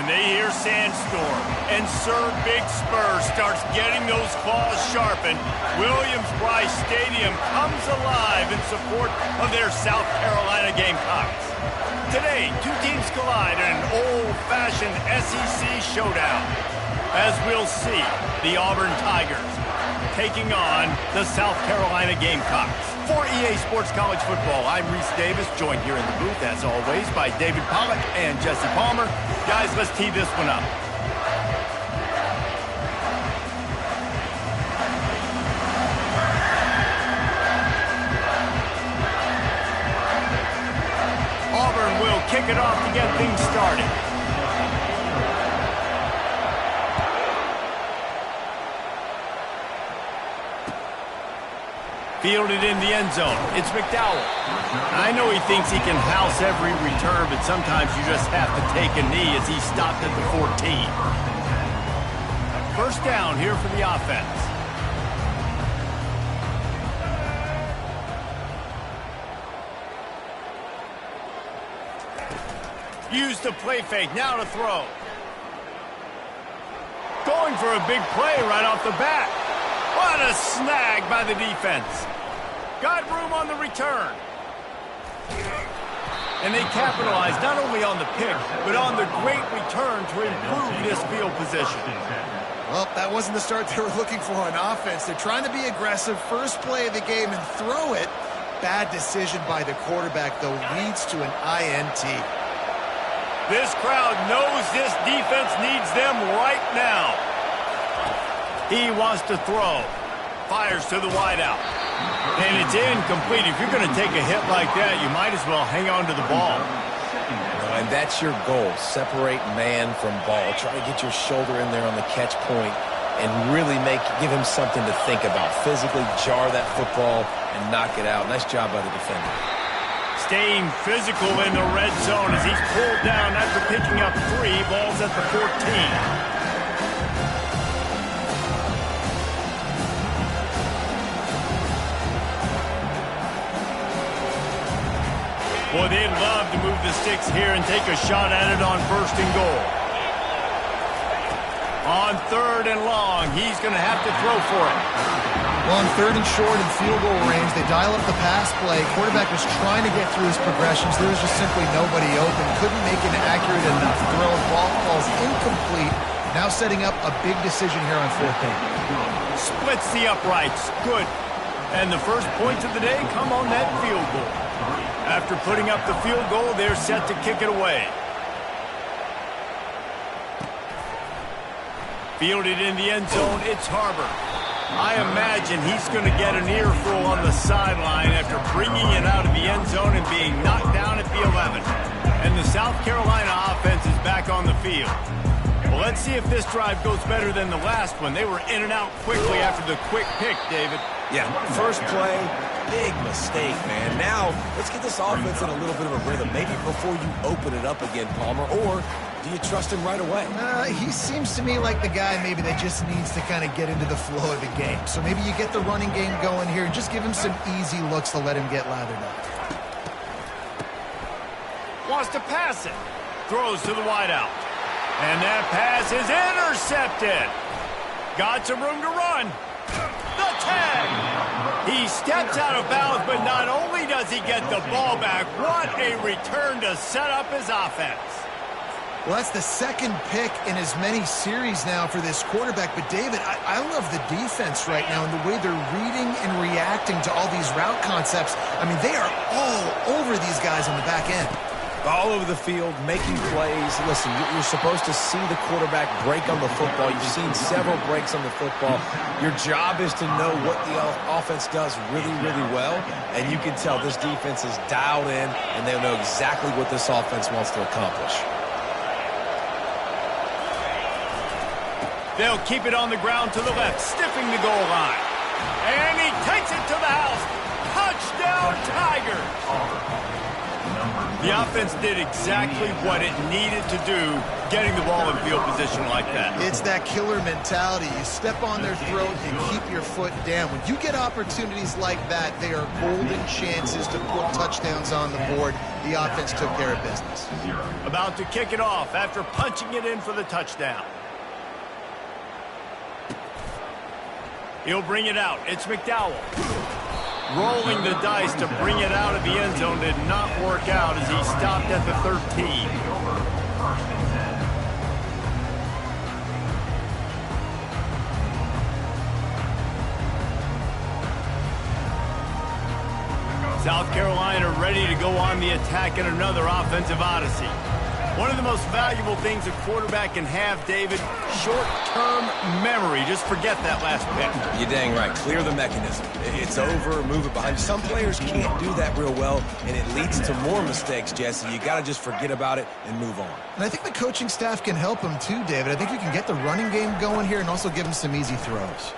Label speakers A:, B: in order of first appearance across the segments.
A: when they hear Sandstorm and Sir Big Spur starts getting those claws sharpened, Williams-Brice Stadium comes alive in support of their South Carolina Gamecocks. Today, two teams collide in an old-fashioned SEC showdown. As we'll see, the Auburn Tigers taking on the South Carolina Gamecocks. For EA Sports College Football, I'm Reese Davis, joined here in the booth, as always, by David Pollack and Jesse Palmer. Guys, let's tee this one up. Auburn will kick it off to get things started. Fielded in the end zone. It's McDowell. I know he thinks he can house every return, but sometimes you just have to take a knee as he stopped at the 14. First down here for the offense. Use the play fake. Now to throw. Going for a big play right off the bat. What a snag by the defense. Got room on the return. And they capitalized not only on the pick, but on the great return to improve this field position.
B: Well, that wasn't the start they were looking for on offense. They're trying to be aggressive. First play of the game and throw it. Bad decision by the quarterback, though, leads to an INT.
A: This crowd knows this defense needs them right now. He wants to throw. Fires to the wideout. And it's incomplete. If you're going to take a hit like that, you might as well hang on to the ball.
C: And that's your goal. Separate man from ball. Try to get your shoulder in there on the catch point and really give him something to think about. Physically jar that football and knock it out. Nice job by the defender.
A: Staying physical in the red zone as he's pulled down after picking up 3 balls at the 14. Boy, they'd love to move the sticks here and take a shot at it on 1st and goal. On 3rd and long, he's going to have to throw for it.
B: Well, on 3rd and short in field goal range, they dial up the pass play. Quarterback was trying to get through his progressions. There was just simply nobody open. Couldn't make an accurate enough throw. Ball falls incomplete. Now setting up a big decision here on 4th down.
A: Splits the uprights. Good. And the first points of the day come on that field goal. After putting up the field goal, they're set to kick it away. Fielded in the end zone, it's Harbor. I imagine he's going to get an earful on the sideline after bringing it out of the end zone and being knocked down at the 11. And the South Carolina offense is back on the field. Well, let's see if this drive goes better than the last one. They were in and out quickly after the quick pick, David.
C: Yeah, first play, big mistake, man. Now, let's get this offense in a little bit of a rhythm. Maybe before you open it up again, Palmer, or do you trust him right away?
B: He seems to me like the guy maybe that just needs to kind of get into the flow of the game. So maybe you get the running game going here and just give him some easy looks to let him get lathered up.
A: Wants to pass it. Throws to the wideout. And that pass is intercepted. Got some room to run. The tag. He steps out of bounds, but not only does he get the ball back, what a return to set up his offense.
B: Well, that's the 2nd pick in as many series now for this quarterback. But, David, I love the defense right now and the way they're reading and reacting to all these route concepts. I mean, they are all over these guys on the back end.
C: All over the field, making plays. Listen, you're supposed to see the quarterback break on the football. You've seen several breaks on the football. Your job is to know what the offense does really, really well. And you can tell this defense is dialed in, and they know exactly what this offense wants to accomplish.
A: They'll keep it on the ground to the left, stiffing the goal line. And he takes it to the house. Touchdown, Tigers! The offense did exactly what it needed to do, getting the ball in field position like that.
B: It's that killer mentality. You step on their throat and keep your foot down. When you get opportunities like that, they are golden chances to put touchdowns on the board. The offense took care of business.
A: About to kick it off after punching it in for the touchdown. He'll bring it out. It's McDowell. Rolling the dice to bring it out of the end zone did not work out as he stopped at the 13. South Carolina ready to go on the attack in another offensive odyssey. One of the most valuable things a quarterback can have, David, short-term memory. Just forget that last pick.
C: You're dang right. Clear the mechanism. It's over, move it behind you. Some players can't do that real well, and it leads to more mistakes, Jesse. You got to just forget about it and move on.
B: And I think the coaching staff can help him too, David. I think you can get the running game going here and also give him some easy throws.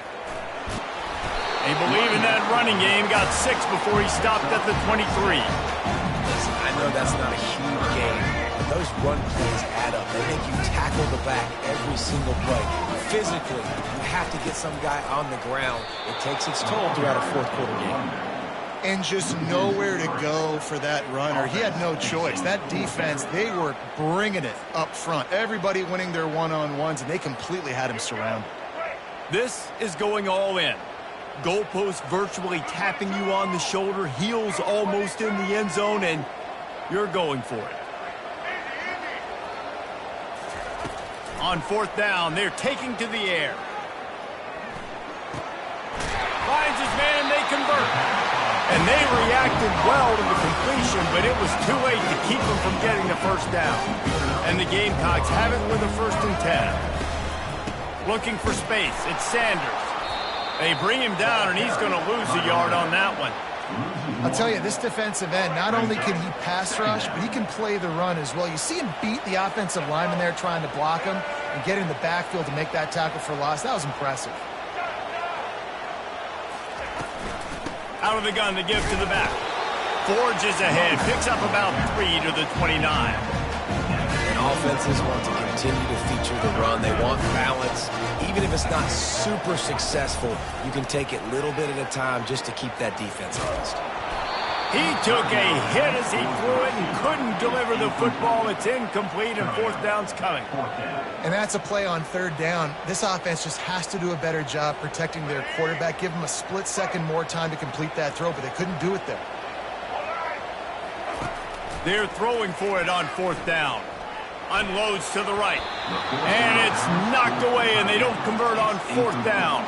A: They believe in that running game. Got 6 before he stopped at the 23.
C: Listen, I know that's not a huge game, but those run plays add up. They make you tackle the back every single play. Physically, you have to get some guy on the ground. It takes its toll throughout a fourth quarter game.
B: And just nowhere to go for that runner. He had no choice. That defense, they were bringing it up front. Everybody winning their one-on-ones, and they completely had him surrounded.
A: This is going all in. Goalpost virtually tapping you on the shoulder, heels almost in the end zone, and you're going for it. On 4th down, they're taking to the air. Finds his man, they convert. And they reacted well to the completion, but it was too late to keep them from getting the first down. And the Gamecocks have it with a 1st and 10. Looking for space, it's Sanders. They bring him down, and he's going to lose a yard on that one.
B: I'll tell you, this defensive end, not only can he pass rush, but he can play the run as well. You see him beat the offensive lineman there trying to block him and get in the backfield to make that tackle for loss. That was impressive.
A: Out of the gun, the give to the back. Forges ahead, picks up about 3 to the 29.
C: And offenses want to continue to feature the run. They want balance. Even if it's not super successful, you can take it little bit at a time just to keep that defense honest.
A: He took a hit as he threw it and couldn't deliver the football. It's incomplete, and 4th down's coming.
B: And that's a play on 3rd down. This offense just has to do a better job protecting their quarterback. Give him a split second more time to complete that throw, but they couldn't do it there.
A: They're throwing for it on 4th down. Unloads to the right. And it's knocked away, and they don't convert on 4th down.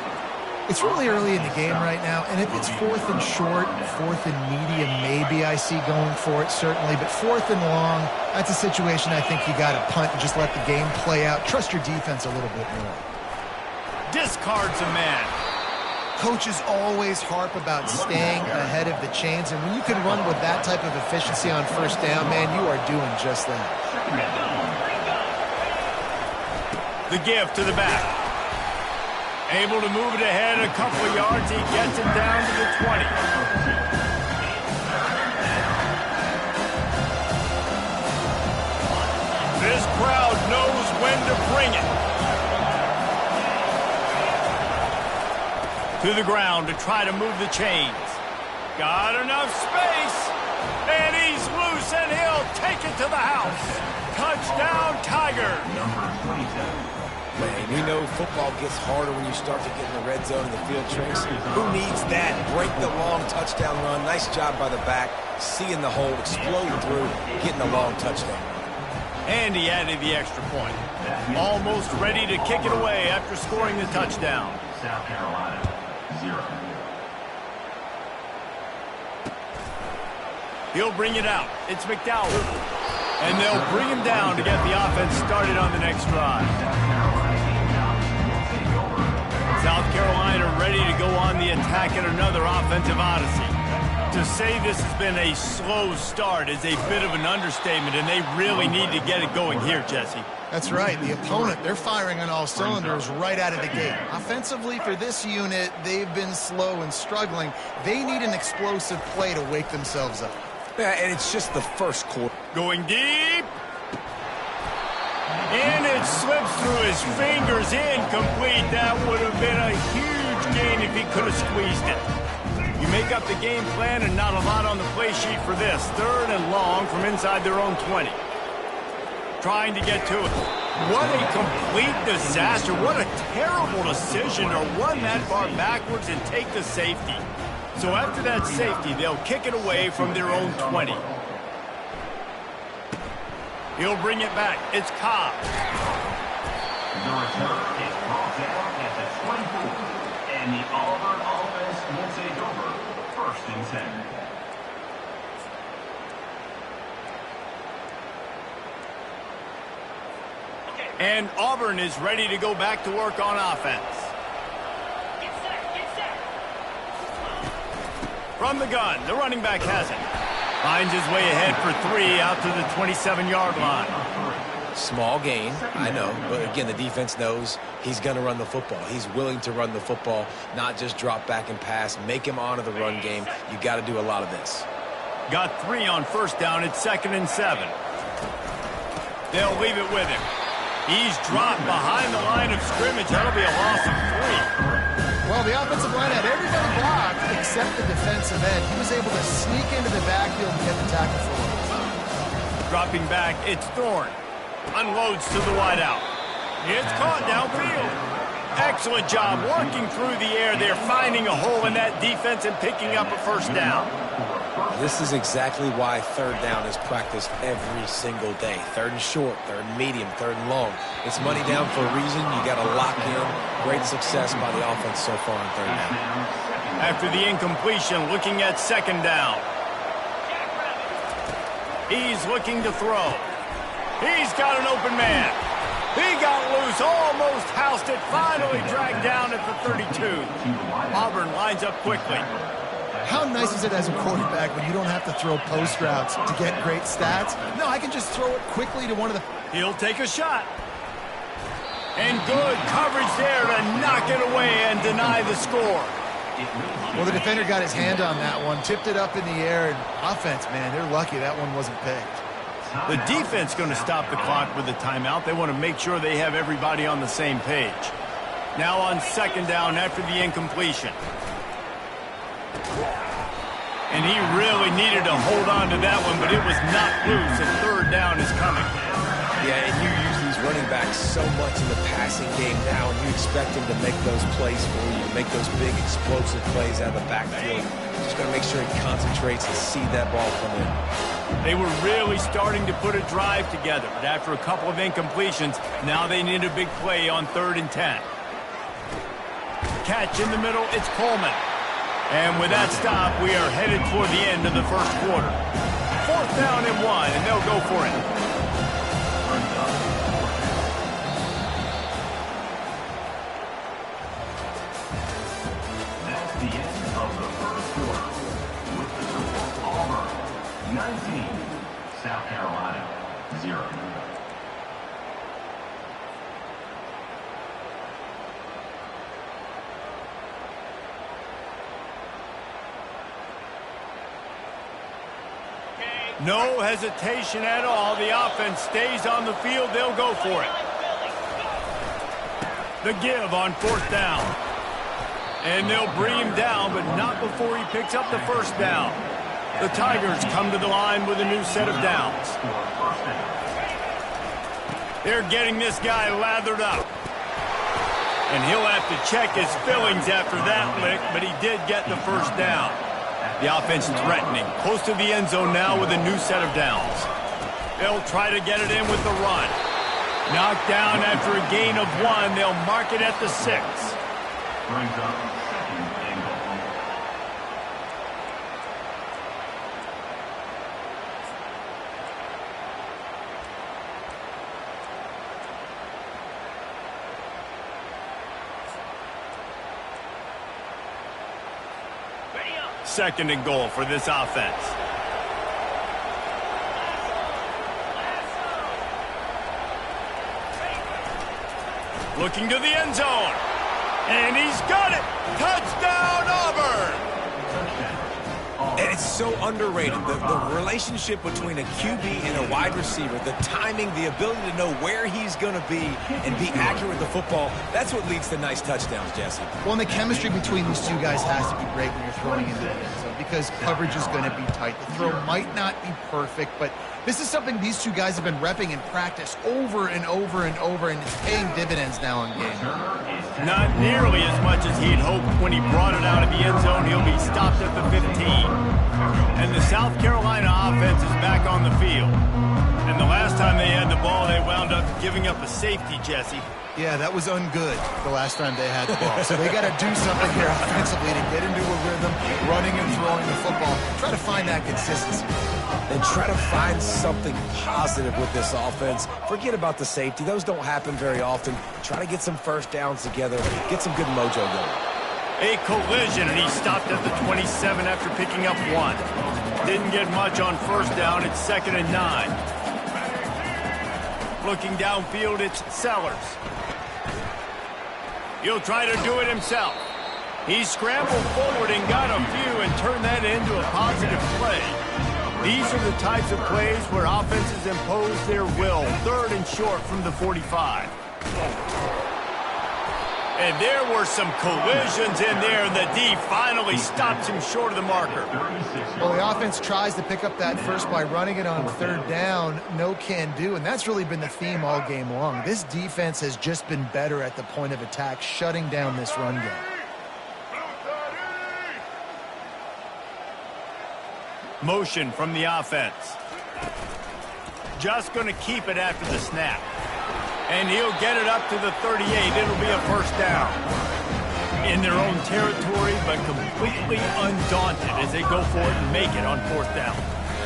B: It's really early in the game right now, and if it's 4th and short, 4th and medium, maybe I see going for it, certainly. But 4th and long, that's a situation I think you got to punt and just let the game play out. Trust your defense a little bit more.
A: Discards a man.
B: Coaches always harp about staying ahead of the chains, and when you can run with that type of efficiency on 1st down, man, you are doing just that.
A: The give to the back. Able to move it ahead a couple of yards. He gets it down to the 20. This crowd knows when to bring it. To the ground to try to move the chains. Got enough space. And he's loose, and he'll take it to the house. Touchdown, Tiger.
C: Man, we know football gets harder when you start to get in the red zone and the field trace. Who needs that? Break the long touchdown run. Nice job by the back. Seeing the hole, explode through, getting the long touchdown.
A: And he added the extra point. Almost ready to kick it away after scoring the touchdown.
D: South Carolina, 0.
A: He'll bring it out. It's McDowell. And they'll bring him down to get the offense started on the next drive. South Carolina ready to go on the attack in another offensive odyssey. To say this has been a slow start is a bit of an understatement, and they really need to get it going here, Jesse.
B: That's right. The opponent, they're firing on all cylinders right out of the gate. Offensively, for this unit, they've been slow and struggling. They need an explosive play to wake themselves up.
C: Yeah, and it's just the first quarter.
A: Going deep. And it slips through his fingers, incomplete. That would have been a huge gain if he could have squeezed it. You make up the game plan and not a lot on the play sheet for this. 3rd and long from inside their own 20. Trying to get to it. What a complete disaster. What a terrible decision to run that far backwards and take the safety. So after that safety, they'll kick it away from their own 20. He'll bring it back. It's Cobb.
D: The return is brought down at the 24. And the Auburn offense will take over 1st and 10.
A: And Auburn is ready to go back to work on offense. From the gun, the running back has it. Finds his way ahead for 3 out to the 27-yard line.
C: Small gain, I know, but again, the defense knows he's going to run the football. He's willing to run the football, not just drop back and pass, make him honor the run game. You got to do a lot of this.
A: Got 3 on 1st down. It's 2nd and 7. They'll leave it with him. He's dropped behind the line of scrimmage. That'll be a loss of 3.
B: Well, the offensive line had everybody blocked except the defensive end. He was able to sneak into the backfield and get the tackle for him.
A: Dropping back, it's Thorne. Unloads to the wideout. It's caught downfield. Excellent job working through the air there, finding a hole in that defense and picking up a 1st down.
C: This is exactly why 3rd down is practiced every single day. 3rd and short, 3rd and medium, 3rd and long. It's money down for a reason. You got to lock in. Great success by the offense so far on 3rd down.
A: After the incompletion, looking at 2nd down. He's looking to throw. He's got an open man. He got loose, almost housed it, finally dragged down at the 32. Auburn lines up quickly.
B: How nice is it as a quarterback when you don't have to throw post routes to get great stats? No, I can just throw it quickly to one of the...
A: He'll take a shot. And good coverage there to knock it away and deny the score.
B: Well, the defender got his hand on that one, tipped it up in the air, and offense, man, they're lucky that one wasn't picked.
A: The defense going to stop the clock with a timeout. They want to make sure they have everybody on the same page. Now on 2nd down after the incompletion. And he really needed to hold on to that one, but it was not loose, and 3rd down is coming.
C: Yeah, and you use these running backs so much in the passing game now, and you expect them to make those plays for you, make those big explosive plays out of the backfield. Just got to make sure he concentrates and see that ball come in.
A: They were really starting to put a drive together, but after a couple of incompletions, now they need a big play on 3rd and 10. Catch in the middle, it's Coleman. And with that stop, we are headed toward the end of the 1st quarter. 4th down and 1, and they'll go for it.
D: That's the end of the 1st quarter. With the score, Auburn 19, South Carolina 0.
A: No hesitation at all. The offense stays on the field. They'll go for it. The give on 4th down. And they'll bring him down, but not before he picks up the 1st down. The Tigers come to the line with a new set of downs. They're getting this guy lathered up. And he'll have to check his fillings after that lick, but he did get the 1st down. The offense threatening, close to the end zone now with a new set of downs. They'll try to get it in with the run. Knocked down after a gain of 1. They'll mark it at the 6.
D: Brings up 2nd and goal.
A: Second and goal for this offense. Looking to the end zone. And he's got it. Touchdown, Auburn.
C: And It's so underrated. The relationship between a QB and a wide receiver, the timing, the ability to know where he's going to be and be accurate with the football, that's what leads to nice touchdowns, Jesse.
B: Well, and the chemistry between these two guys has to be great when you're throwing into the end zone because coverage is going to be tight. The throw might not be perfect, but this is something these two guys have been repping in practice over and over and over, and it's paying dividends now in game.
A: Not nearly as much as he'd hoped when he brought it out of the end zone. He'll be stopped at the 15. And the South Carolina offense is back on the field. And the last time they had the ball, they wound up giving up a safety, Jesse.
B: Yeah, that was ungood the last time they had the ball. So they got to do something here offensively to get into a rhythm, running and throwing the football. Try to find that consistency.
C: And try to find something positive with this offense. Forget about the safety. Those don't happen very often. Try to get some first downs together. Get some good mojo going.
A: A collision, and he stopped at the 27 after picking up one. Didn't get much on first down. It's 2nd and 9. Looking downfield, it's Sellers. He'll try to do it himself. He scrambled forward and got a few and turned that into a positive play. These are the types of plays where offenses impose their will. 3rd and short from the 45. And there were some collisions in there, and the D finally stops him short of the marker.
B: Well, the offense tries to pick up that first by running it on 3rd down. No can do, and that's really been the theme all game long. This defense has just been better at the point of attack, shutting down this run game.
A: Motion from the offense. Just going to keep it after the snap. And he'll get it up to the 38. It'll be a first down. In their own territory, but completely undaunted as they go for it and make it on 4th down.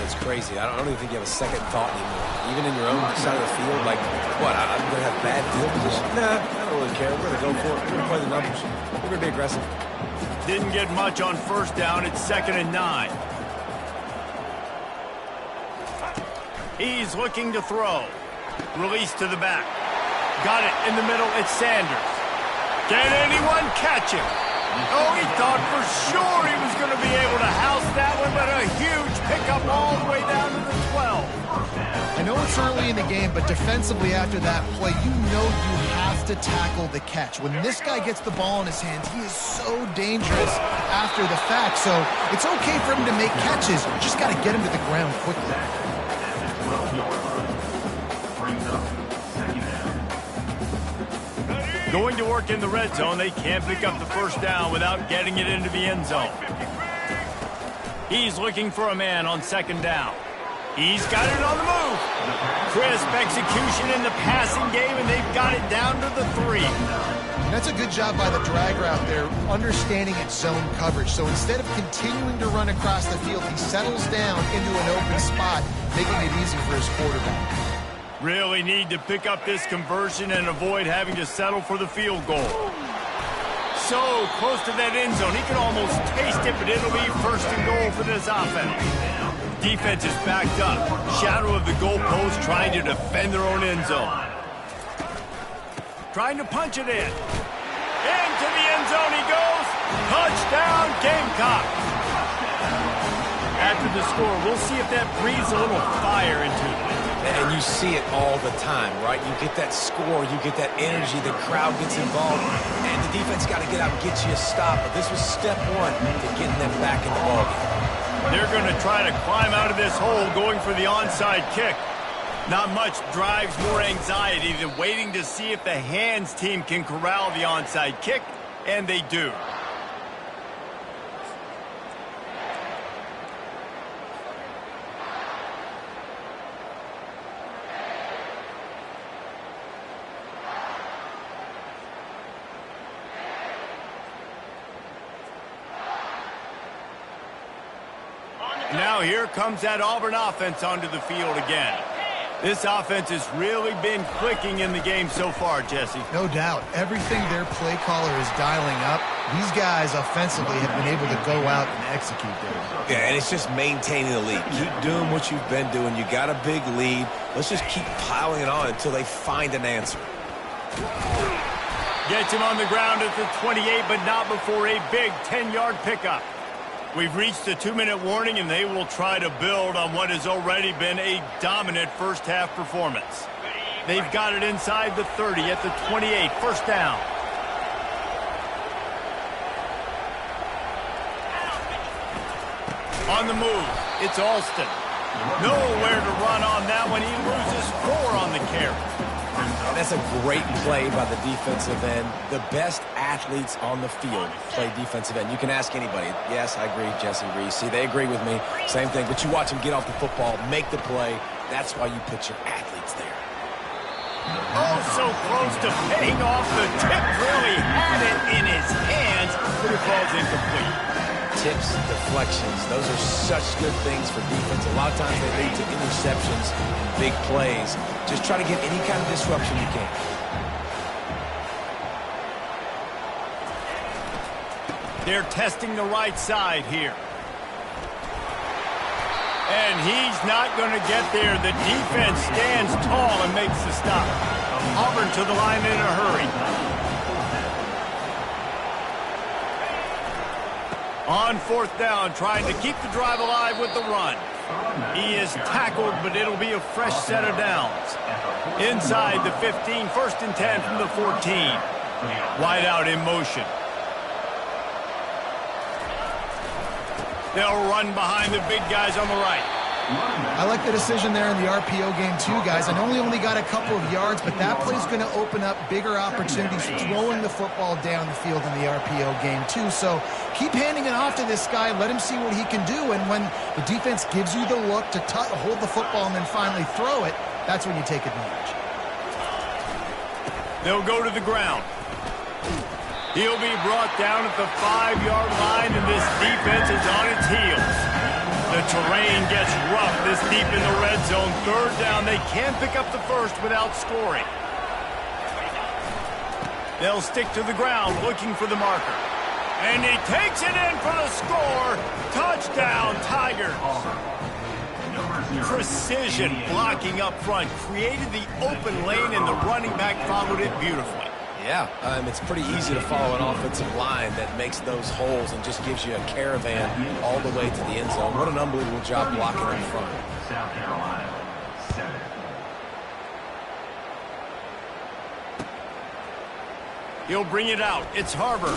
C: It's crazy. I don't even think you have a second thought anymore. Even in your own side of the field, like, what, I'm going to have bad field position? Nah, I don't really care. We're going to go for it. We're going to play the numbers. We're going to be aggressive.
A: Didn't get much on first down. It's 2nd and 9. He's looking to throw. Release to the back. Got it in the middle. It's Sanders. Can anyone catch him? Oh, he thought for sure he was going to be able to house that one, but a huge pickup all the way down to the 12.
B: I know it's early in the game, but defensively after that play, you know you have to tackle the catch. When this guy gets the ball in his hands, he is so dangerous after the fact. So it's okay for him to make catches. You just got to get him to the ground quickly.
A: Going to work in the red zone, they can't pick up the first down without getting it into the end zone. He's looking for a man on 2nd down. He's got it on the move. Crisp execution in the passing game, and they've got it down to the 3.
B: And that's a good job by the drag route there, understanding its zone coverage. So instead of continuing to run across the field, he settles down into an open spot, making it easy for his quarterback.
A: Really need to pick up this conversion and avoid having to settle for the field goal. So close to that end zone, he can almost taste it, but it'll be 1st and goal for this offense. Defense is backed up. Shadow of the goalpost trying to defend their own end zone. Trying to punch it in. Into the end zone he goes. Touchdown, Gamecocks. After the score, we'll see if that breathes a little fire into them.
C: And you see it all the time, right? You get that score, you get that energy, the crowd gets involved, and the defense got to get out and get you a stop. But this was step 1 to getting them back in the ballgame.
A: They're going to try to climb out of this hole going for the onside kick. Not much drives more anxiety than waiting to see if the hands team can corral the onside kick, and they do. Now here comes that Auburn offense onto the field again. This offense has really been clicking in the game so far, Jesse.
B: No doubt. Everything their play caller is dialing up, these guys offensively have been able to go out and execute there.
C: Yeah, and it's just maintaining the lead. Keep doing what you've been doing. You got a big lead. Let's just keep piling it on until they find an answer.
A: Gets him on the ground at the 28, but not before a big 10-yard pickup. We've reached the 2-minute warning, and they will try to build on what has already been a dominant first-half performance. They've got it inside the 30 at the 28, first down. On the move, it's Alston. Nowhere to run on that one. He loses 4 on the carry.
C: And that's a great play by the defensive end. The best athletes on the field play defensive end. You can ask anybody. Yes, I agree, Jesse Reese. See, they agree with me. Same thing. But you watch them get off the football, make the play. That's why you put your athletes there.
A: Oh, so close to paying off the tip. Really had it in his hands, but it falls incomplete.
C: Tips, deflections, those are such good things for defense. A lot of times they lead to interceptions, big plays. Just try to get any kind of disruption you can.
A: They're testing the right side here. And he's not going to get there. The defense stands tall and makes the stop. Auburn to the line in a hurry. On fourth down, trying to keep the drive alive with the run. He is tackled, but it'll be a fresh set of downs. Inside the 15, first and 10 from the 14. Wide out in motion. They'll run behind the big guys on the right.
B: I like the decision there in the RPO game too, guys. I know he only got a couple of yards, but that play's going to open up bigger opportunities throwing the football down the field in the RPO game too. So keep handing it off to this guy. Let him see what he can do. And when the defense gives you the look to hold the football and then finally throw it, that's when you take advantage.
A: They'll go to the ground. He'll be brought down at the 5-yard line, and this defense is on its heels. The terrain gets rough this deep in the red zone. Third down, they can pick up the first without scoring. They'll stick to the ground looking for the marker. And he takes it in for the score. Touchdown, Tigers. Precision blocking up front. Created the open lane, and the running back followed it beautifully.
C: Yeah, it's pretty easy to follow an offensive line that makes those holes and just gives you a caravan all the way to the end zone. What an unbelievable job blocking in front.
D: South Carolina, 7.
A: He'll bring it out. It's Harbor.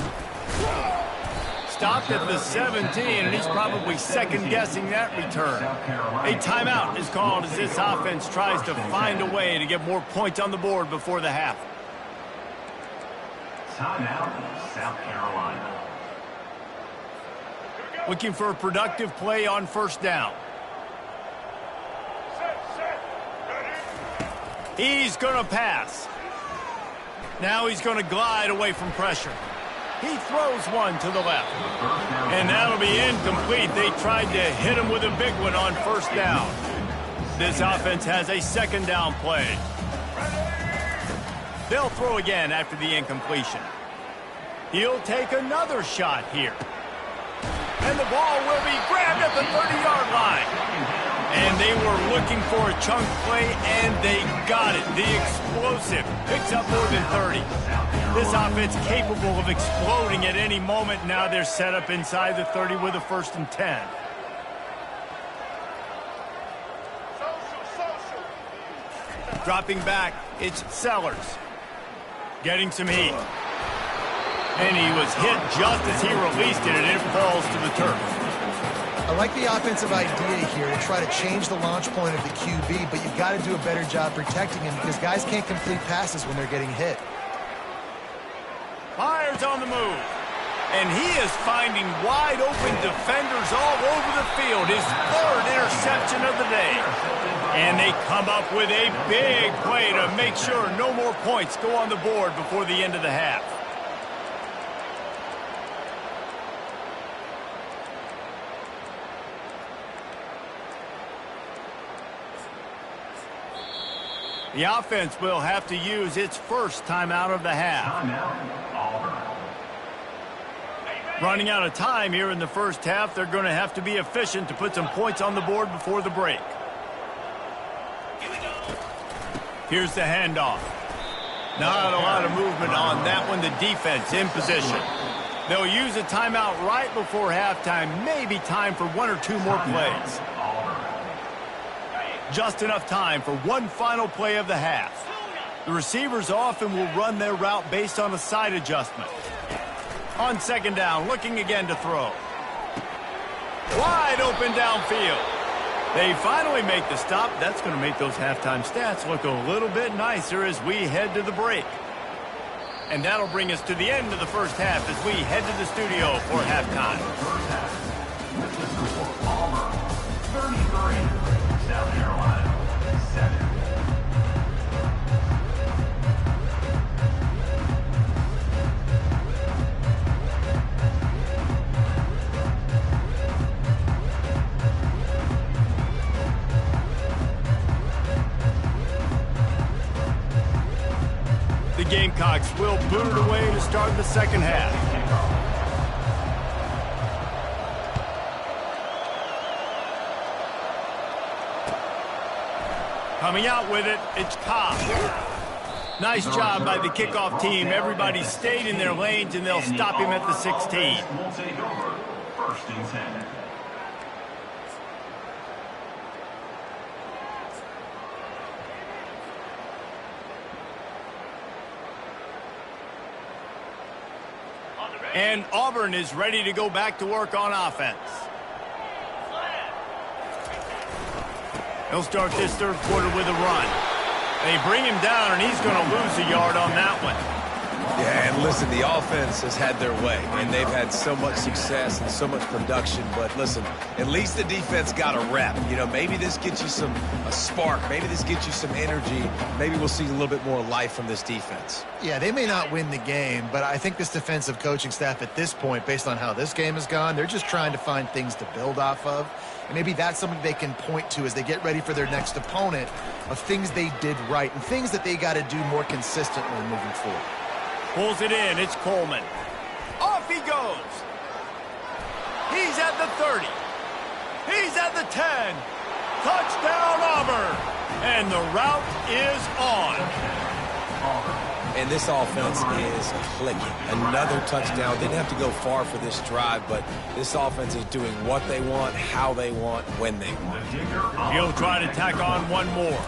A: Stopped at the 17, and he's probably second-guessing that return. A timeout is called as this offense tries to find a way to get more points on the board before the half.
D: Timeout, South Carolina.
A: Looking for a productive play on first down. He's going to pass. Now he's going to glide away from pressure. He throws one to the left. And that'll be incomplete. They tried to hit him with a big one on first down. This offense has a second down play. They'll throw again after the incompletion. He'll take another shot here. And the ball will be grabbed at the 30-yard line. And they were looking for a chunk play, and they got it. The explosive picks up more than 30. This offense capable of exploding at any moment. Now they're set up inside the 30 with a first and 10. Dropping back, it's Sellers. Getting some heat. And he was hit just as he released it, and it falls to the turf.
B: I like the offensive idea here to try to change the launch point of the QB, but you've got to do a better job protecting him because guys can't complete passes when they're getting hit.
A: Myers on the move. And he is finding wide open defenders all over the field. His third interception of the day. And they come up with a big play to make sure no more points go on the board before the end of the half. The offense will have to use its first timeout of the half. Running out of time here in the first half, they're going to have to be efficient to put some points on the board before the break. Here's the handoff. Not a lot of movement on that one. The defense in position. They'll use a timeout right before halftime. Maybe time for one or two more plays. Just enough time for one final play of the half. The receivers often will run their route based on a side adjustment. On second down, looking again to throw. Wide open downfield. They finally make the stop. That's going to make those halftime stats look a little bit nicer as we head to the break. And that'll bring us to the end of the first half as we head to the studio for halftime.
D: Auburn 33, South Carolina 7.
A: The Gamecocks will boot it away to start the second half. Coming out with it, it's Cobb. Nice job by the kickoff team. Everybody stayed in their lanes, and they'll stop him at the 16.
D: Will take over. First and 10.
A: And Auburn is ready to go back to work on offense. He'll start this third quarter with a run. They bring him down, and he's going to lose a yard on that one.
C: Yeah, and listen, the offense has had their way, and they've had so much success and so much production. But listen, at least the defense got a rep. You know, maybe this gets you a spark. Maybe this gets you some energy. Maybe we'll see a little bit more life from this defense.
B: Yeah, they may not win the game, but I think this defensive coaching staff at this point, based on how this game has gone, they're just trying to find things to build off of. And maybe that's something they can point to as they get ready for their next opponent of things they did right and things that they got to do more consistently moving forward.
A: Pulls it in. It's Coleman. Off he goes. He's at the 30. He's at the 10. Touchdown, Auburn. And the route is on.
C: And this offense is clicking. Another touchdown. Didn't have to go far for this drive, but this offense is doing what they want, how they want, when they want.
A: He'll try to tack on one more.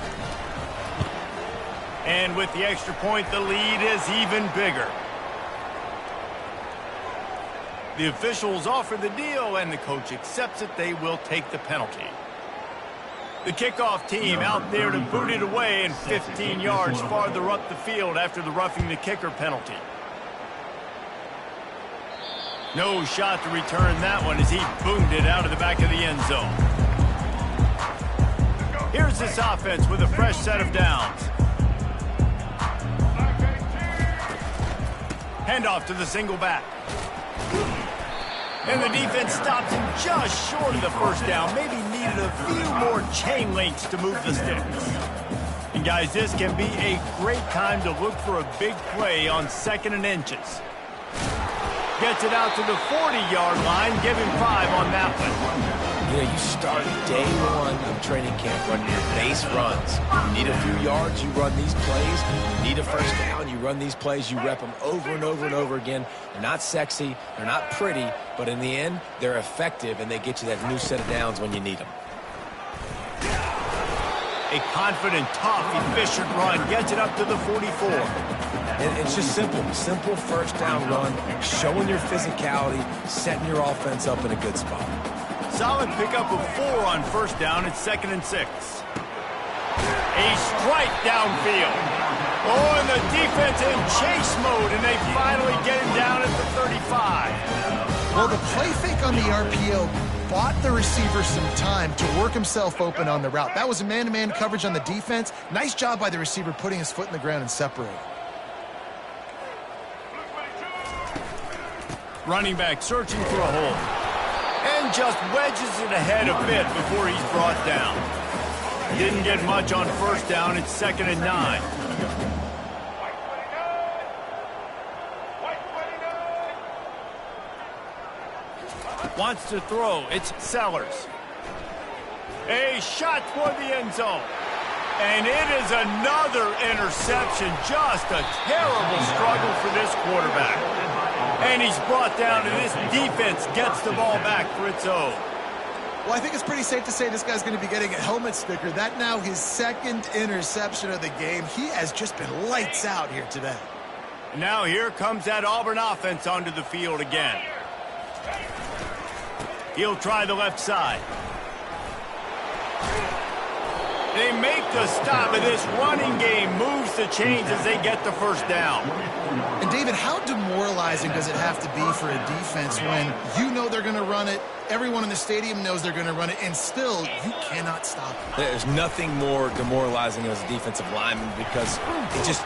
A: And with the extra point, the lead is even bigger. The officials offer the deal, and the coach accepts it. They will take the penalty. The kickoff team out there to boot it away and 15 yards farther up the field after the roughing the kicker penalty. No shot to return that one as he boomed it out of the back of the end zone. Here's this offense with a fresh set of downs. Handoff to the single back. And the defense stops him just short of the first down. Maybe needed a few more chain links to move the sticks. And guys, this can be a great time to look for a big play on 2nd and inches. Gets it out to the 40-yard line. Give him 5 on that one.
C: You know, you start day one of training camp running your base runs. You need a few yards, you run these plays. You need a first down, you run these plays. You rep them over and over and over again. They're not sexy, they're not pretty, but in the end, they're effective, and they get you that new set of downs when you need them.
A: A confident, tough, efficient run gets it up to the 44.
C: And it's just simple first down run, showing your physicality, setting your offense up in a good spot.
A: Solid pickup of 4 on first down. It's 2nd and 6. A strike downfield. Oh, and the defense in chase mode, and they finally get him down at the 35.
B: Well, the play fake on the RPO bought the receiver some time to work himself open on the route. That was a man-to-man coverage on the defense. Nice job by the receiver putting his foot in the ground and separating.
A: Running back searching for a hole. And just wedges it ahead a bit before he's brought down. Didn't get much on first down. It's 2nd and 9. Wants to throw. It's Sellers. A shot toward the end zone. And it is another interception. Just a terrible struggle for this quarterback. And he's brought down, and this defense gets the ball back for its own.
B: Well, I think it's pretty safe to say this guy's going to be getting a helmet sticker. That now his second interception of the game. He has just been lights out here today.
A: And now here comes that Auburn offense onto the field again. He'll try the left side. They make the stop, and this running game moves the chains as they get the first down.
B: And, David, how demoralizing does it have to be for a defense when you know they're going to run it, everyone in the stadium knows they're going to run it, and still you cannot stop it?
C: There's nothing more demoralizing as a defensive lineman because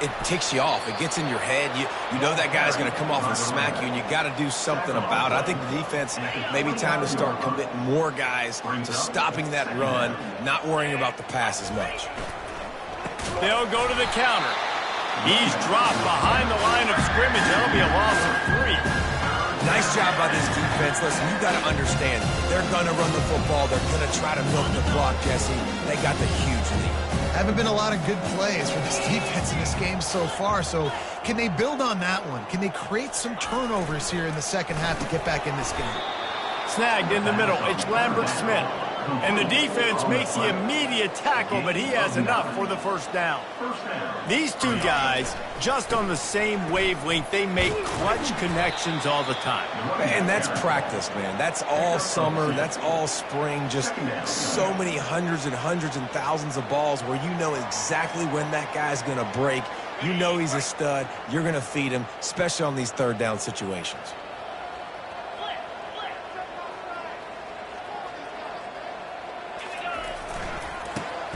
C: it ticks you off. It gets in your head. You know that guy's going to come off and smack you, and you got to do something about it. I think the defense maybe time to start committing more guys to stopping that run, not worrying about the pass as much.
A: They'll go to the counter. He's dropped behind the line of scrimmage. That'll be a loss of 3.
C: Nice job by this defense. Listen, you got to understand, they're going to run the football. They're going to try to milk the clock, Jesse. They got the huge lead.
B: Haven't been a lot of good plays for this defense in this game so far, so can they build on that one? Can they create some turnovers here in the second half to get back in this game?
A: Snagged in the middle. It's Lambert-Smith. And the defense makes the immediate tackle, but he has enough for the first down. These two guys, just on the same wavelength, they make clutch connections all the time.
C: And that's practice, man. That's all summer. That's all spring. Just so many hundreds and thousands of balls where you know exactly when that guy's going to break. You know he's a stud. You're going to feed him, especially on these third down situations.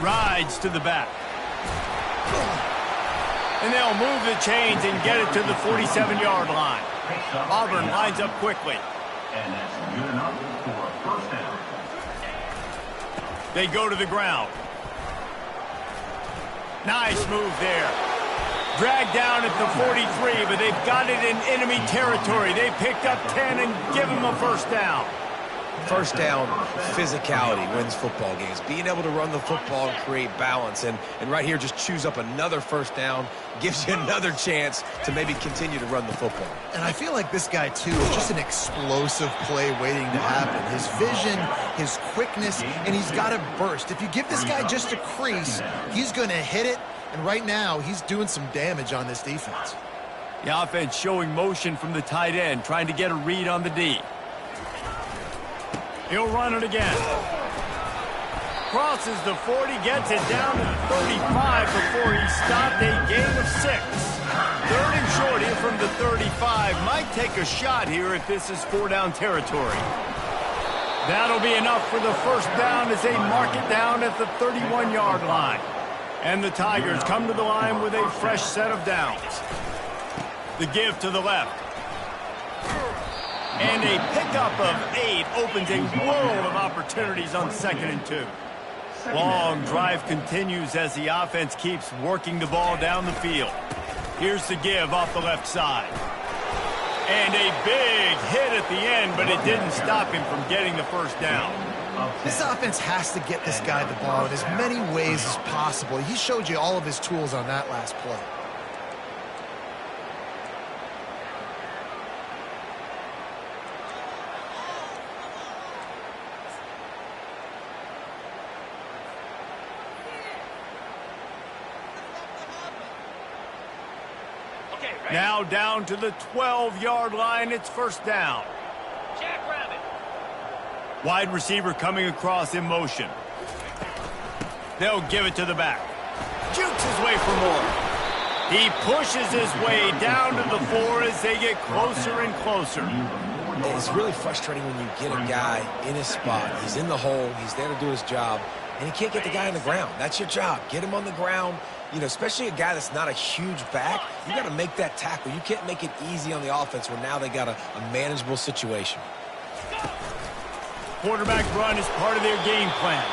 A: Rides to the back. And they'll move the chains and get it to the 47-yard line. Auburn lines up quickly.
D: And that's good enough for a first down.
A: They go to the ground. Nice move there. Dragged down at the 43, but they've got it in enemy territory. They picked up 10 and give him a first down.
C: First down, physicality wins football games. Being able to run the football and create balance. And right here, just choose up another first down, gives you another chance to maybe continue to run the football.
B: And I feel like this guy, too, is just an explosive play waiting to happen. His vision, his quickness, and he's got a burst. If you give this guy just a crease, he's going to hit it. And right now, he's doing some damage on this defense.
A: The offense showing motion from the tight end, trying to get a read on the D. He'll run it again. Crosses the 40, gets it down to the 35 before he stopped. A gain of 6. 3rd and short here from the 35. Might take a shot here if this is 4-down territory. That'll be enough for the first down as they mark it down at the 31-yard line. And the Tigers come to the line with a fresh set of downs. The give to the left. And a pickup of 8 opens a world of opportunities on 2nd and 2. Long drive continues as the offense keeps working the ball down the field. Here's the give off the left side. And a big hit at the end, but it didn't stop him from getting the first down.
B: This offense has to get this guy the ball in as many ways as possible. He showed you all of his tools on that last play.
A: Now down to the 12-yard line. It's first down. Jackrabbit. Wide receiver coming across in motion. They'll give it to the back. Jukes his way for more. He pushes his way down to the 4 as they get closer and closer.
C: It's really frustrating when you get a guy in his spot. He's in the hole. He's there to do his job. And he can't get the guy on the ground. That's your job. Get him on the ground. You know, especially a guy that's not a huge back, you got to make that tackle. You can't make it easy on the offense when now they got a manageable situation.
A: Quarterback run is part of their game plan.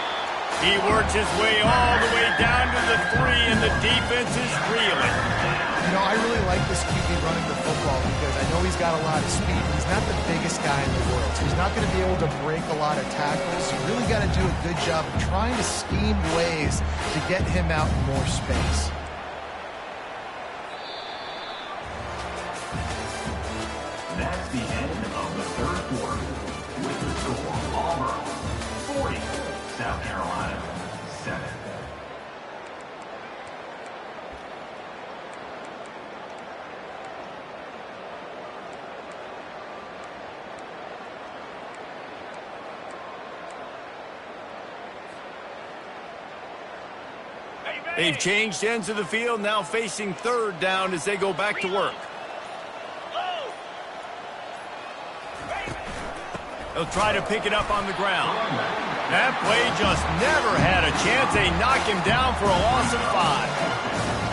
A: He works his way all the way down to the 3, and the defense is reeling.
B: You know, I really like this QB running the football because I know he's got a lot of speed, but he's not the biggest guy in the world. So he's not going to be able to break a lot of tackles. You really got to do a good job of trying to scheme ways to get him out in more space.
D: That South Carolina 7.
A: They've changed ends of the field, now facing third down as they go back to work. They'll try to pick it up on the ground. That play just never had a chance. They knock him down for a loss of 5.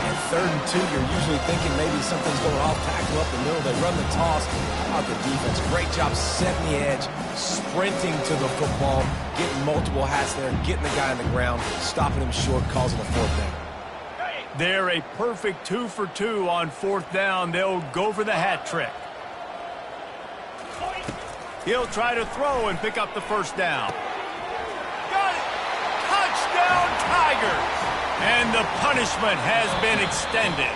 C: And 3rd and 2, you're usually thinking maybe something's going off tackle up the middle. They run the toss. How about the defense? Great job setting the edge, sprinting to the football, getting multiple hats there, getting the guy on the ground, stopping him short, causing a 4th down.
A: They're a perfect 2 for 2 on 4th down. They'll go for the hat trick. He'll try to throw and pick up the 1st down. Got it! Touchdown, Tigers! And the punishment has been extended.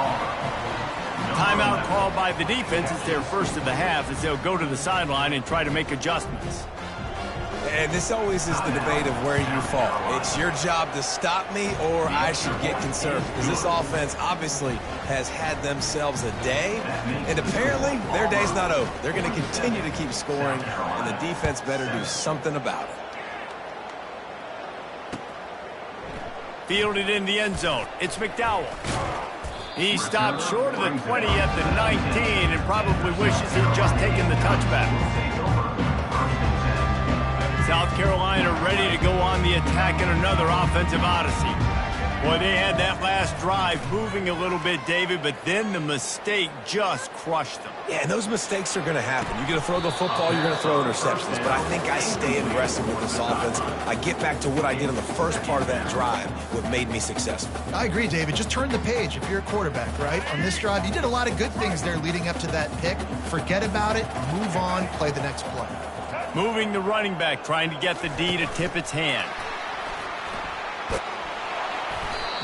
A: Timeout called by the defense. It's their first of the half as they'll go to the sideline and try to make adjustments.
C: And this always is the debate of where you fall. It's your job to stop me or I should get concerned because this offense obviously has had themselves a day, and apparently their day's not over. They're going to continue to keep scoring, and the defense better do something about it.
A: Fielded in the end zone. It's McDowell. He stopped short of the 20 at the 19 and probably wishes he'd just taken the touchback. South Carolina ready to go on the attack in another offensive odyssey. Boy, they had that last drive moving a little bit, David, but then the mistake just crushed them.
C: Yeah, and those mistakes are going to happen. You're going to throw the football, you're going to throw interceptions, but I think I stay aggressive with this offense. I get back to what I did in the first part of that drive, what made me successful.
B: I agree, David. Just turn the page if you're a quarterback, right? On this drive, you did a lot of good things there leading up to that pick. Forget about it, move on, play the next play.
A: Moving the running back, trying to get the D to tip its hand.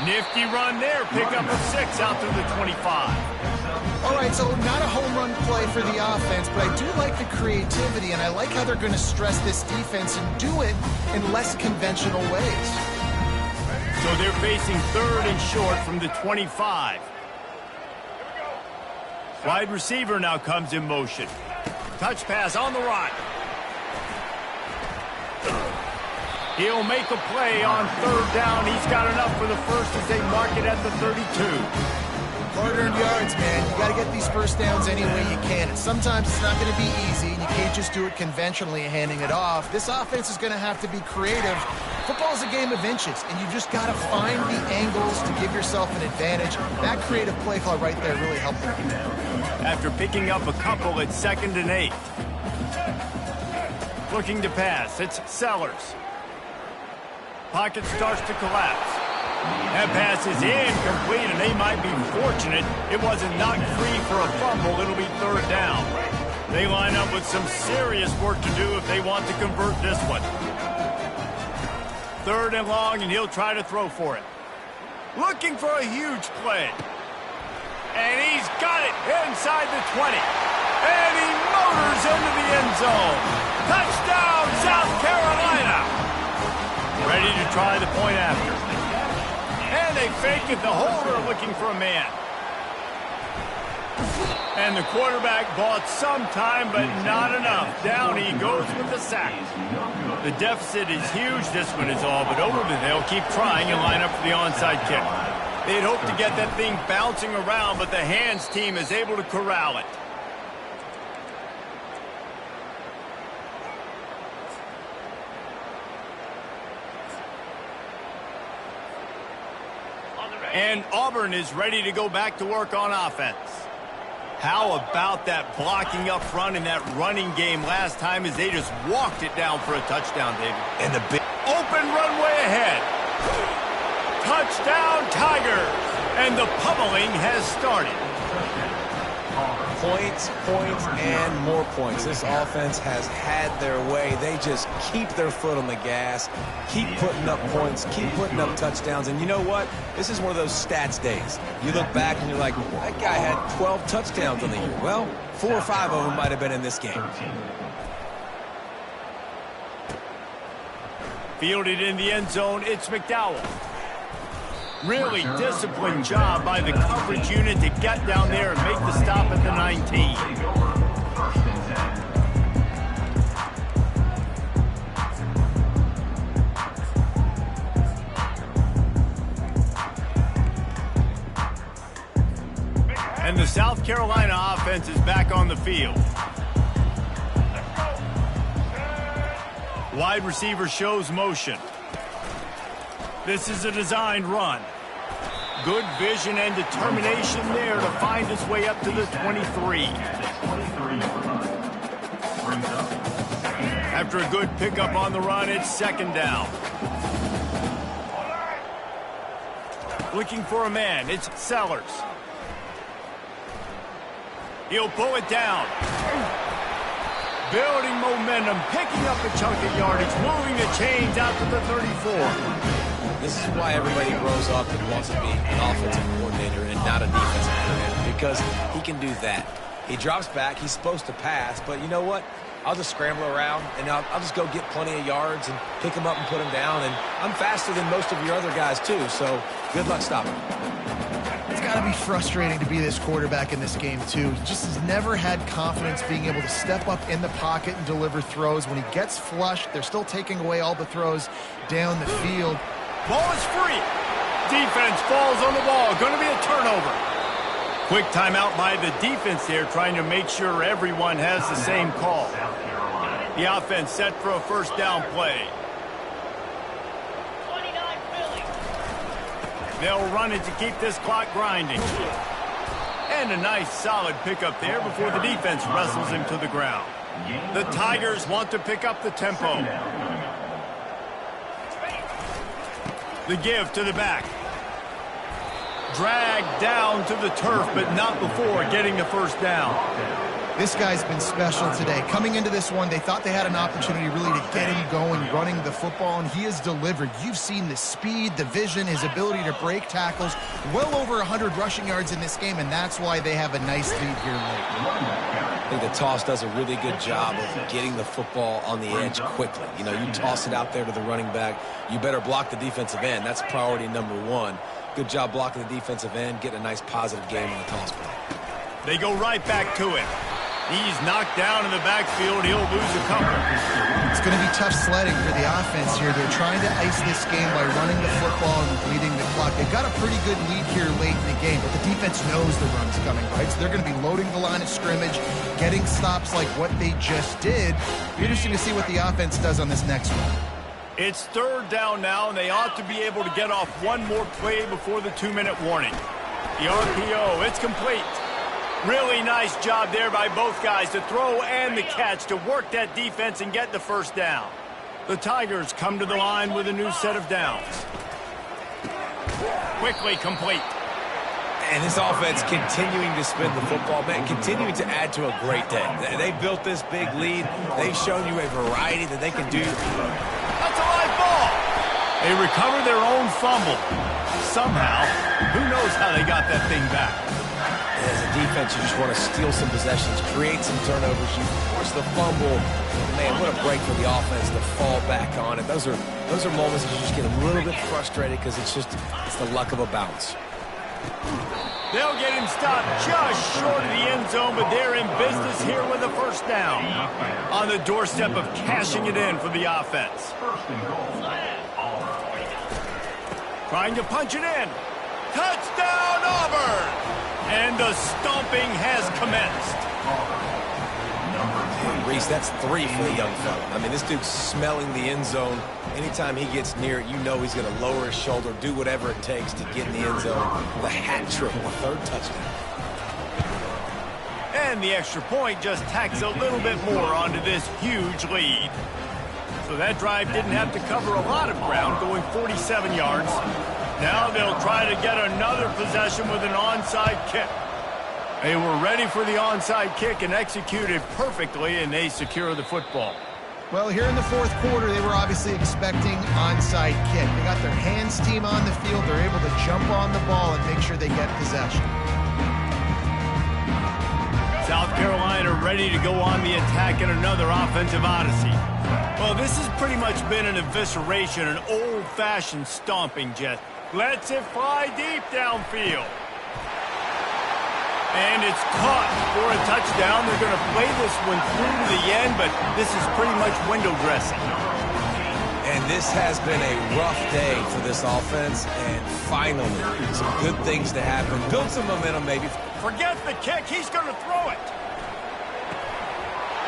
A: Nifty run there, pick up a 6 out to the 25.
B: All right, so not a home run play for the offense, but I do like the creativity, and I like how they're going to stress this defense and do it in less conventional ways.
A: So they're facing 3rd and short from the 25. Wide receiver now comes in motion. Touch pass on the run. He'll make a play on 3rd down. He's got enough for the first as they mark it at the 32.
B: Hard-earned yards, man. You got to get these first downs any way you can. And sometimes it's not going to be easy, and you can't just do it conventionally handing it off. This offense is going to have to be creative. Football is a game of inches, and you just got to find the angles to give yourself an advantage. That creative play call right there really helped them.
A: After picking up a couple at 2nd and 8. Looking to pass. It's Sellers. Pocket starts to collapse. That pass is incomplete, and they might be fortunate it wasn't knocked free for a fumble. It'll be 3rd down. They line up with some serious work to do if they want to convert this one. 3rd and long, and he'll try to throw for it. Looking for a huge play. And he's got it inside the 20. And he motors into the end zone. Touchdown, South Carolina! Ready to try the point after. And they fake it. The holder looking for a man. And the quarterback bought some time, but not enough. Down he goes with the sack. The deficit is huge. This one is all but over, but they'll keep trying and line up for the onside kick. They'd hope to get that thing bouncing around, but the hands team is able to corral it. And Auburn is ready to go back to work on offense. How about that blocking up front in that running game last time as they just walked it down for a touchdown, David?
C: And the big
A: open runway ahead. Touchdown, Tigers! And the pummeling has started.
C: points, points, and more points. This offense has had their way. They just keep their foot on the gas, keep putting up points, keep putting up touchdowns. And you know what? This is one of those stats days. You look back and you're like, that guy had 12 touchdowns on the year. Well, 4 or 5 of them might have been in this game.
A: Fielded in the end zone, it's McDowell. Really disciplined job by the coverage unit to get down there and make the stop at the 19. And the South Carolina offense is back on the field. Wide receiver shows motion. This is a designed run. Good vision and determination there to find his way up to the 23. After a good pickup on the run, it's second down. Looking for a man, it's Sellers. He'll pull it down. Building momentum, picking up a chunk of yardage, moving the chains out to the 34.
C: This is why everybody grows up and wants to be an offensive coordinator and not a defensive coordinator, because he can do that. He drops back, he's supposed to pass, but you know what? I'll just scramble around, and I'll just go get plenty of yards and pick him up and put him down, and I'm faster than most of your other guys too, so good luck stopping him.
B: It's got to be frustrating to be this quarterback in this game, too. He just has never had confidence being able to step up in the pocket and deliver throws. When he gets flushed, they're still taking away all the throws down the field.
A: Ball is free. Defense falls on the ball. Going to be a turnover. Quick timeout by the defense there, trying to make sure everyone has the same call. The offense set for a first down play. They'll run it to keep this clock grinding. And a nice solid pickup there before the defense wrestles him to the ground. The Tigers want to pick up the tempo. The give to the back. Dragged down to the turf, but not before getting the first down.
B: This guy's been special today. Coming into this one, they thought they had an opportunity really to get him going, running the football, and he has delivered. You've seen the speed, the vision, his ability to break tackles. Well over 100 rushing yards in this game, and that's why they have a nice lead here late.
C: I think the toss does a really good job of getting the football on the edge quickly. You know, you toss it out there to the running back, you better block the defensive end. That's priority number one. Good job blocking the defensive end, getting a nice positive game on the toss play.
A: They go right back to it. He's knocked down in the backfield. He'll lose a couple.
B: It's going to be tough sledding for the offense here. They're trying to ice this game by running the football and bleeding the clock. They've got a pretty good lead here late in the game, but the defense knows the run's coming, right? So they're going to be loading the line of scrimmage, getting stops like what they just did. Interesting to see what the offense does on this next one.
A: It's third down now, and they ought to be able to get off one more play before the 2-minute warning. The RPO, it's complete. Really nice job there by both guys to throw and the catch to work that defense and get the first down. The Tigers come to the line with a new set of downs. Quickly complete.
C: And this offense continuing to spin the football, man, continuing to add to a great day. They built this big lead. They've shown you a variety that they can do.
A: That's a live ball. They recover their own fumble. Somehow, who knows how they got that thing back.
C: As a defense, you just want to steal some possessions, create some turnovers, you force the fumble. Man, what a break for the offense to fall back on it. Those are moments that you just get a little bit frustrated because it's the luck of a bounce.
A: They'll get him stopped just short of the end zone, but they're in business here with a first down. On the doorstep of cashing it in for the offense. Trying to punch it in. Touchdown, Auburn! And the stomping has commenced.
C: Reese, that's 3 for the young fella. I mean, this dude's smelling the end zone. Anytime he gets near it, you know he's going to lower his shoulder, do whatever it takes to get in the end zone. The hat trick, the 3rd touchdown.
A: And the extra point just tacks a little bit more onto this huge lead. So that drive didn't have to cover a lot of ground, going 47 yards. Now they'll try to get another possession with an onside kick. They were ready for the onside kick and executed perfectly, and they secure the football.
B: Well, here in the 4th quarter, they were obviously expecting onside kick. They got their hands team on the field. They're able to jump on the ball and make sure they get possession.
A: South Carolina ready to go on the attack in another offensive odyssey. Well, this has pretty much been an evisceration, an old-fashioned stomping, Jet. Lets it fly deep downfield. And it's caught for a touchdown. They're going to play this one through to the end, but this is pretty much window dressing.
C: And this has been a rough day for this offense, and finally, some good things to happen. Build some momentum, maybe.
A: Forget the kick. He's going to throw it.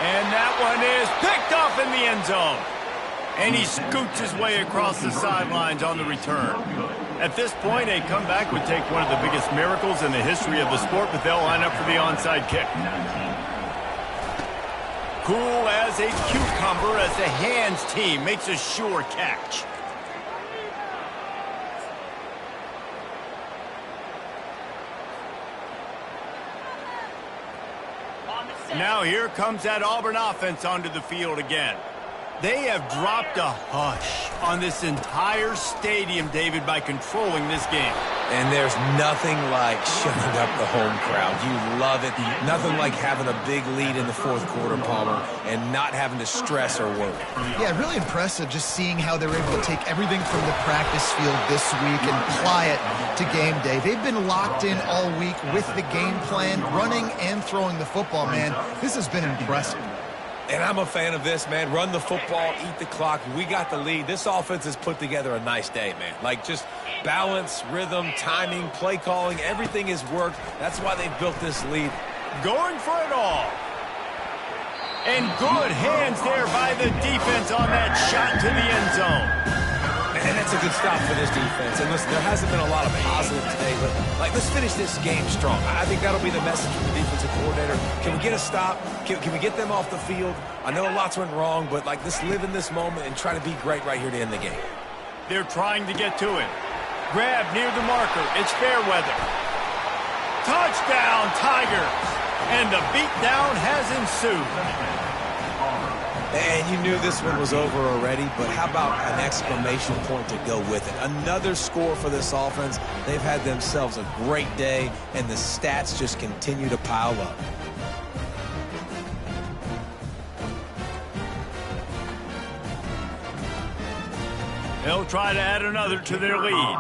A: And that one is picked off in the end zone. And he scoots his way across the sidelines on the return. At this point, a comeback would take one of the biggest miracles in the history of the sport, but they'll line up for the onside kick. Cool as a cucumber as the hands team makes a sure catch. Now here comes that Auburn offense onto the field again. They have dropped a hush on this entire stadium, David, by controlling this game.
C: And there's nothing like shutting up the home crowd. You love it. Nothing like having a big lead in the fourth quarter, Palmer, and not having to stress or worry.
B: Yeah, really impressive just seeing how they're able to take everything from the practice field this week and apply it to game day. They've been locked in all week with the game plan, running and throwing the football, man. This has been impressive.
C: And I'm a fan of this, man. Run the football, eat the clock. We got the lead. This offense has put together a nice day, man. Like, just balance, rhythm, timing, play calling, everything has worked. That's why they built this lead.
A: Going for it all. And good hands there by the defense on that shot to the end zone.
C: And that's a good stop for this defense. And listen, there hasn't been a lot of positive today, but, like, let's finish this game strong. I think that'll be the message from the defensive coordinator. Can we get a stop? Can we get them off the field? I know lots went wrong, but, like, let's live in this moment and try to be great right here to end the game.
A: They're trying to get to him. Grab near the marker. It's Fairweather. Touchdown, Tigers. And the beatdown has ensued.
C: And you knew this one was over already, but how about an exclamation point to go with it? Another score for this offense. They've had themselves a great day, and the stats just continue to pile up.
A: They'll try to add another to their lead.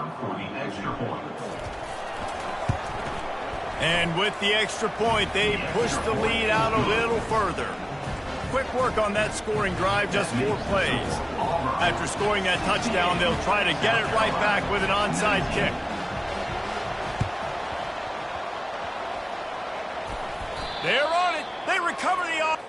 A: And with the extra point, they push the lead out a little further. Quick work on that scoring drive, just 4 plays. After scoring that touchdown, they'll try to get it right back with an onside kick. They're on it. They recover the off.